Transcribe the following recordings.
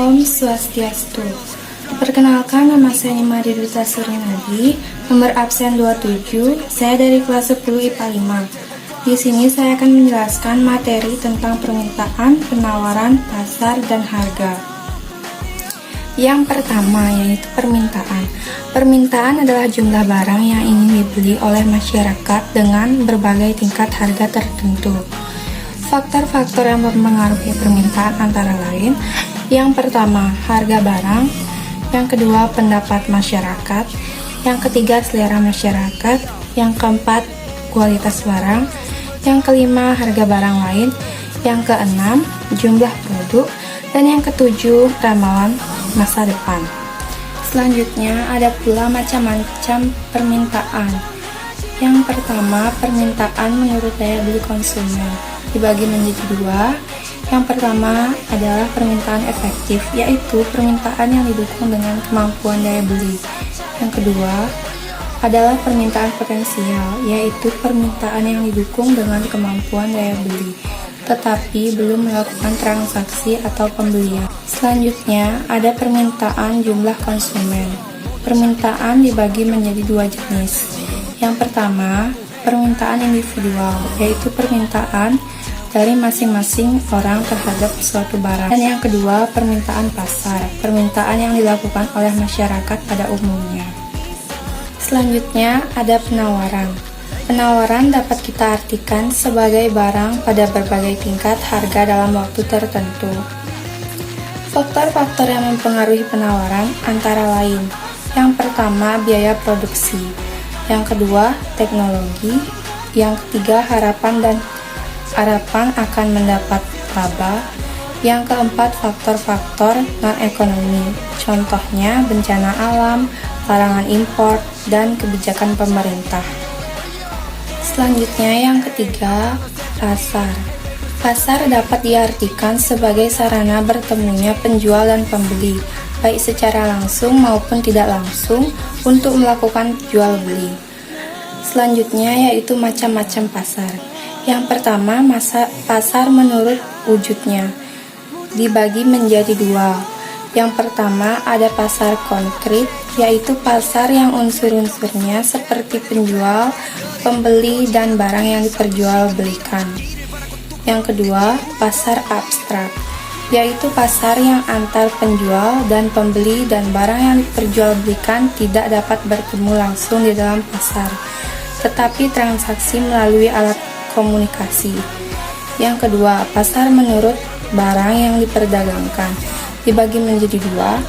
Om Swastiastu. Perkenalkan, nama saya Nimari Duta Surinadi, nomor absen 27. Saya dari kelas 10 IPA 5. Di sini saya akan menjelaskan materi tentang permintaan, penawaran, pasar, dan harga. Yang pertama yaitu permintaan. Permintaan adalah jumlah barang yang ingin dibeli oleh masyarakat dengan berbagai tingkat harga tertentu. Faktor-faktor yang mempengaruhi permintaan antara lain: yang pertama, harga barang; yang kedua, pendapat masyarakat; yang ketiga, selera masyarakat; yang keempat, kualitas barang; yang kelima, harga barang lain; yang keenam, jumlah produk; dan yang ketujuh, ramalan masa depan. Selanjutnya, ada pula macam-macam permintaan. Yang pertama, permintaan menurut daya beli konsumen, dibagi menjadi dua. Yang pertama adalah permintaan efektif, yaitu permintaan yang didukung dengan kemampuan daya beli. Yang kedua adalah permintaan potensial, yaitu permintaan yang didukung dengan kemampuan daya beli, tetapi belum melakukan transaksi atau pembelian. Selanjutnya ada permintaan jumlah konsumen. Permintaan dibagi menjadi dua jenis. Yang pertama, permintaan individual, yaitu permintaan dari masing-masing orang terhadap suatu barang. Dan yang kedua, permintaan pasar, permintaan yang dilakukan oleh masyarakat pada umumnya. Selanjutnya ada penawaran. Penawaran dapat kita artikan sebagai barang pada berbagai tingkat harga dalam waktu tertentu. Faktor-faktor yang mempengaruhi penawaran antara lain: yang pertama, biaya produksi; yang kedua, teknologi; yang ketiga, harapan akan mendapat laba; yang keempat, faktor-faktor non-ekonomi, contohnya bencana alam, larangan impor, dan kebijakan pemerintah. Selanjutnya yang ketiga, pasar. Pasar dapat diartikan sebagai sarana bertemunya penjual dan pembeli, baik secara langsung maupun tidak langsung, untuk melakukan jual beli. Selanjutnya yaitu macam-macam pasar. Yang pertama, pasar menurut wujudnya, dibagi menjadi dua. Yang pertama ada pasar konkret, yaitu pasar yang unsur-unsurnya seperti penjual, pembeli, dan barang yang diperjualbelikan. Yang kedua, pasar abstrak, yaitu pasar yang antar penjual dan pembeli dan barang yang diperjualbelikan tidak dapat bertemu langsung di dalam pasar, tetapi transaksi melalui alat komunikasi. Yang kedua, pasar menurut barang yang diperdagangkan, dibagi menjadi dua.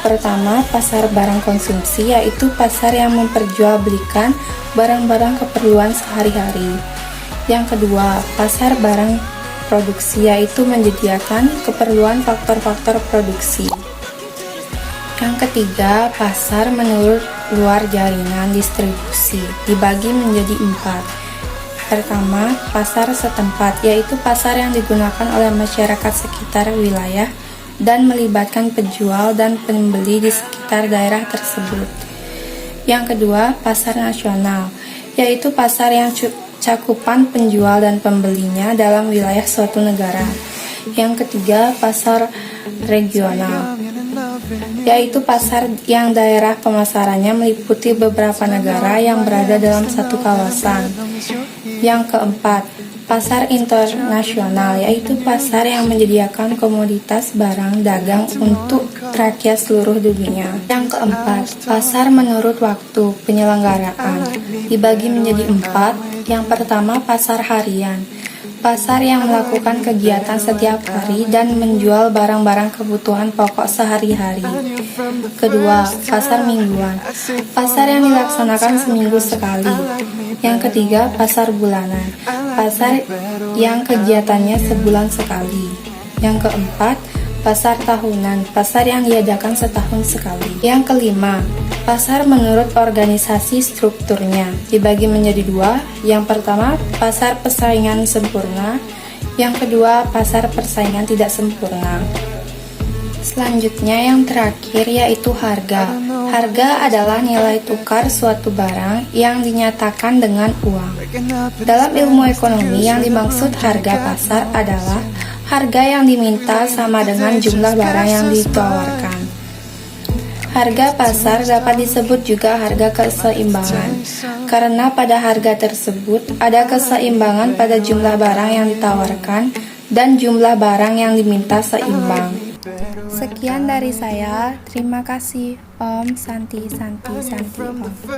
Pertama, pasar barang konsumsi, yaitu pasar yang memperjualbelikan barang-barang keperluan sehari-hari. Yang kedua, pasar barang produksi, yaitu menyediakan keperluan faktor-faktor produksi. Yang ketiga, pasar menurut luar jaringan distribusi, dibagi menjadi empat. Pertama, pasar setempat, yaitu pasar yang digunakan oleh masyarakat sekitar wilayah dan melibatkan penjual dan pembeli di sekitar daerah tersebut. Yang kedua, pasar nasional, yaitu pasar yang cakupan penjual dan pembelinya dalam wilayah suatu negara. Yang ketiga, pasar regional, yaitu pasar yang daerah pemasarannya meliputi beberapa negara yang berada dalam satu kawasan. Yang keempat, pasar internasional, yaitu pasar yang menyediakan komoditas barang dagang untuk rakyat seluruh dunia. Yang keempat, pasar menurut waktu penyelenggaraan, dibagi menjadi empat. Yang pertama, pasar harian, pasar yang melakukan kegiatan setiap hari dan menjual barang-barang kebutuhan pokok sehari-hari. Kedua, pasar mingguan, pasar yang dilaksanakan seminggu sekali. Yang ketiga, pasar bulanan, pasar yang kegiatannya sebulan sekali. Yang keempat, pasar tahunan, pasar yang diadakan setahun sekali. Yang kelima, pasar menurut organisasi strukturnya, dibagi menjadi dua. Yang pertama, pasar persaingan sempurna. Yang kedua, pasar persaingan tidak sempurna. Selanjutnya yang terakhir yaitu harga. Harga adalah nilai tukar suatu barang yang dinyatakan dengan uang. Dalam ilmu ekonomi, yang dimaksud harga pasar adalah Harga yang diminta sama dengan jumlah barang yang ditawarkan. Harga pasar dapat disebut juga harga keseimbangan, karena pada harga tersebut ada keseimbangan pada jumlah barang yang ditawarkan dan jumlah barang yang diminta seimbang. Sekian dari saya, terima kasih. Om Santi Santi Santi Om.